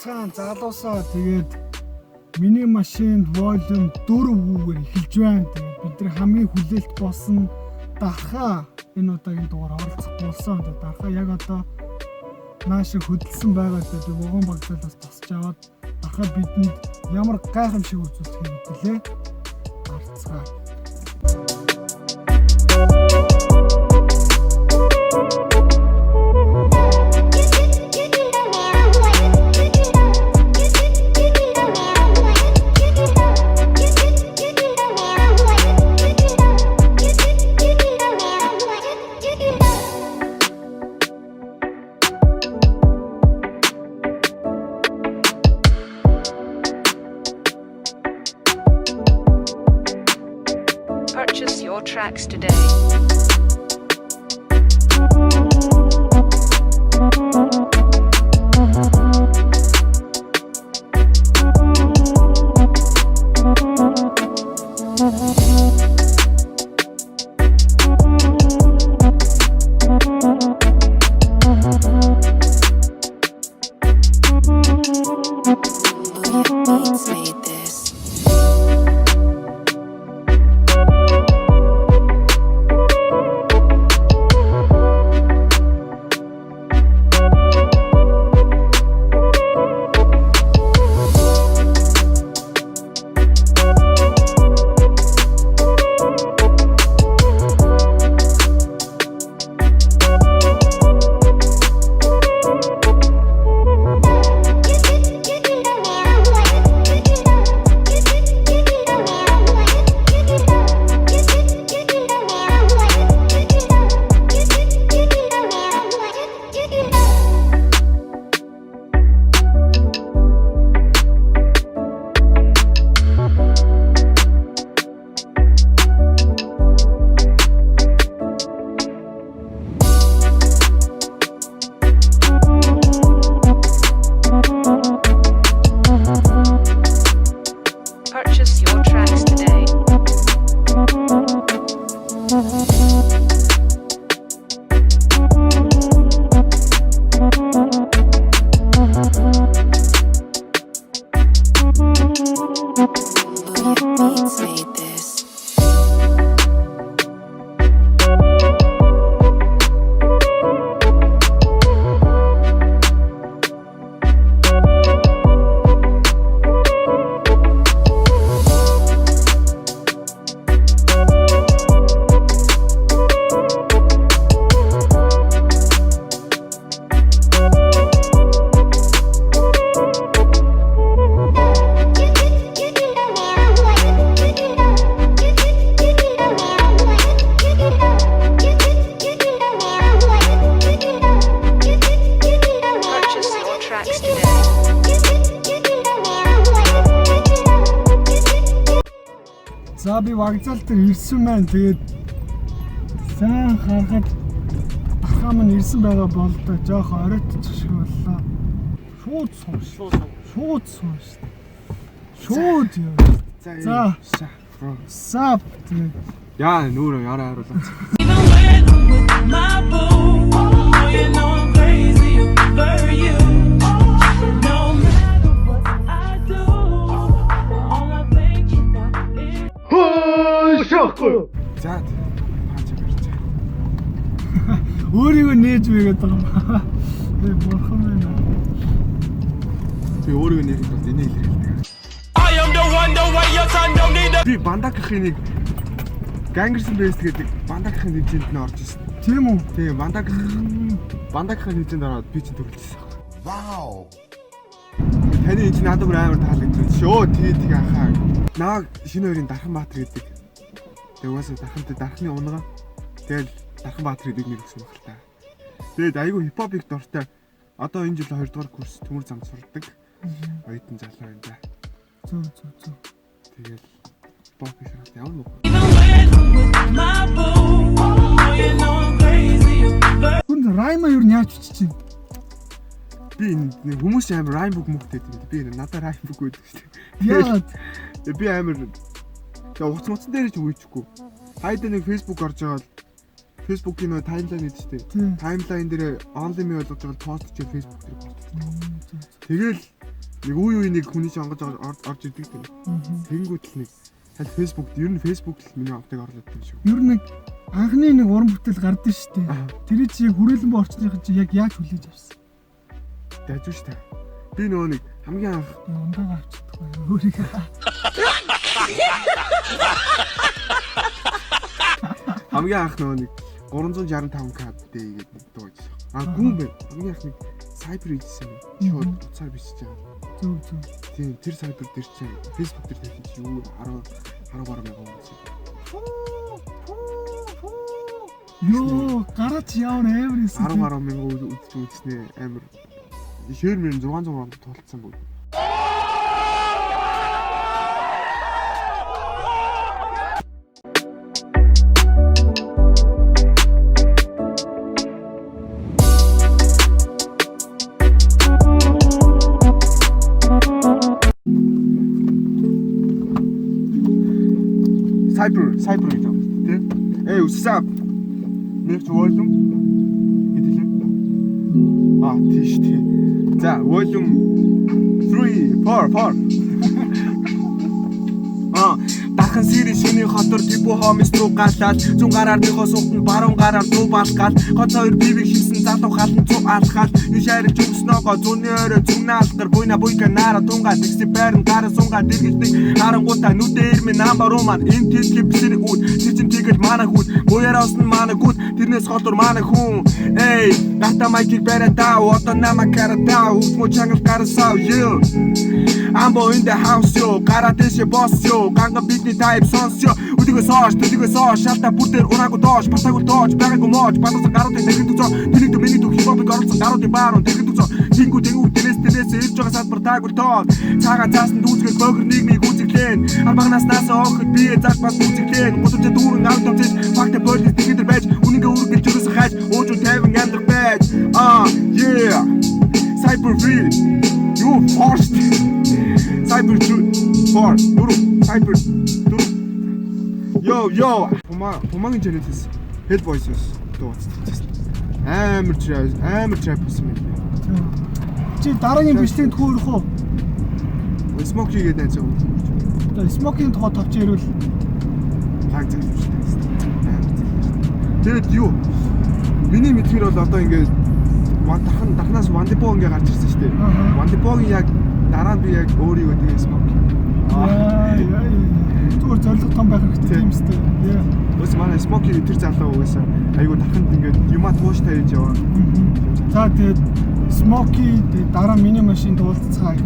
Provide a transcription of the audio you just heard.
цаан залуусаа тэгээд миний машинд волюм 4-гээр эхэлж байна. Тэгээд бид нар хамгийн хүлээлт болсон Дархаа энэ удаагийн дугаар оролцох болсон. Тэгээд Дархаа яг одоо нааша хөдөлсөн байгаа. Тэгээд вагон багцаалаас тасч аваад Дархаа бидэнд ямар гайхамшиг үзүүлэх юм бэлээ. Харцгаа. Purchase your tracks today. Beats made this. Purchase your tracks today. Beats made this. Purchase your tracks today. За би вокзал дээр ирсэн байна. Тэгээд сайн харахад Дархаа маань ирсэн байгаа болдоо жоохон оройтчих шиг боллоо. Шууд сум шүү. Шууд яа. За. Сап. Яа нүүр яраа харуулаач. Even when I'm with my boo, oh, you know I'm crazy over you. No matter what I do, all I think about is Хөөшөхгүй. За хаач ирж. Өөрийгөө нээж мэйгээд байгаа юм. Тэг бурхан байна. Чи өөрийгөө нэрх бол энийг хэлээ. I am the one, the way your son don't need a Би Бандакхийн нэг Gangers Best гэдэг Бандакхийн хэмжээнд нь орж ирсэн. Тийм үү? Тийм Бандакхийн хэмжээнд ороод би чинь төгөлжсэн. Вау. Таны энэ чинь надад бүр амар таалагдсан. Шөө тэгээ анхаа. Наа шинэ хоёрын Дарханбаатар гэдэг. Тэгээ угаасаа Дарханы унгаа. Тэгэл Дарханбаатар гэдэг нэр гэсэн үг л та. Тэгээд айгүй хипхоп их дуртай. Одоо энэ жил 2 дугаар курс төмөр замд сурдаг. Оюутан залуу байна да. Зөв. Тэгэл хипхоп их шахаад ямар муу. even when I'm with my boo, oh, you know I'm crazy over Хүн райма юу яаж бичиж чинь? Би нэг хүмүүс амар райм бүк мөхтэй гэдэг. Би надад райм бүк гэдэг шүү дээ. Яагаад? Би амар тэгээ уцсан дээр ч үгүйчихгүй. Хайда нэг Facebook орж байгаа л Facebook-ийн нөө таймлайн гэдэг шүү дээ. Таймлайн дээр only me болгож байгаа пост чиг Facebook дээр пост. Тэгэл Нэг үе нэг хүний чинь онгож орж ирдэг тийм. Тэнгүүт л нэг хал Facebook ер нь Facebook л миний автыг орлоод байна шүү. Ер нь нэг анхны нэг уран бүтээл гардаг шүү дээ. Тэр чи яг хүрээлэн орчныхын чи яг яаж хүлээж авсан? Дайжгүй шүү дээ. Би нөгөө нэг хамгийн анх Ундаага авчихдаг бай. Өөрийгөө. хамгийн анх нөгөө нэг 365k day гэдэг нэг дуу байсан. Гүн бэ. Хамгийн анх нэг Cyber хийсэн юм. Шууд уцаар бичиж байгаа. Зөв. Тийм тэр Cyber дээр чинь Facebook дээр тавьчих юу 10 гаруй мянга байсан. Йоо, гараач явна амар эсэ. 10 гаруй мянга үзснээ амар. Шээр мөр 600 онд тулцсан بود. Cyber гэж байна тийм. What's up? Нэг volume хэдэлээ. Тийш тий. За, volume 3 4. Дахин сэрийн шиний хотор типу хомис руу галаад зүүн гараар нөхөө сухтан баруун гараар дуу балгаад гоц хоёр бивиг шивсэн залуу халан цуу алхаад юш хайрч өгснөөгөө зүүнний өрөө зүгнээ алгар буйна буйка нара тунгаа тэгси байрн гара сунгаа дэргэлдэг харангуудаа нүдээр минь намбар маань энэ тэтгэв бисэр үүд тэр чин тэгэл манай хүүд буяраас нь манай гүд тэрнээс холдор манай хүн гата майкийг бариадаа одоо намаа карадаа үсмо чангал гарасаа you Ambo in the house yo гара дэше boss yo ганга бидний type songs yo өдөгөөс шалта бүтээр ураагүй доош батаагүй доош байгаагүй мооч батаас гаруудын тэрэг дүцоо тэнийг миний дүү хипхопыг оруулсан гаруудын бааруу тэрэг дүцоо тэнгүү тэрээс ирж байгаа салбар таагүй тоо цагаан цаасан дүүцгэл богор нийгмийг үзэглэн арбагнаас наасаа охид бие зак бас үзэглэн гутамж дүүрэн авт тавьж факт полис тэгэр байж үнэнгээ үргэлж юус хайж уужуу тайван амьдрах байж yeah cyber real you forced cyber for cyber yo помогни жанитс hell boys дууцсан амар trap болсон юм. Чи дараагийн бичлэгийн тухай өрөх үү? Smoky гэдэг нь зөв. Smoky-ийн тухай товч ярил. Хаг зөвшөөрсөн. Тэгэд юу? Миний мэдхээр бол одоо ингээд дахнаас Wandibog ингээ гарч ирсэн шүү дээ. Wandibog-ийн яг дараа нь би яг өөрийгөө тэгээ Smoky. Зүгээр зорилго том байх хэрэгтэй юм шүү дээ. Ус манай Smoky тэр залуу угаасаа айгуу дахинд ингээд юмаа тууштай хийж яваа. За тэгээд Smoky дараа миний машин дуулцгаа.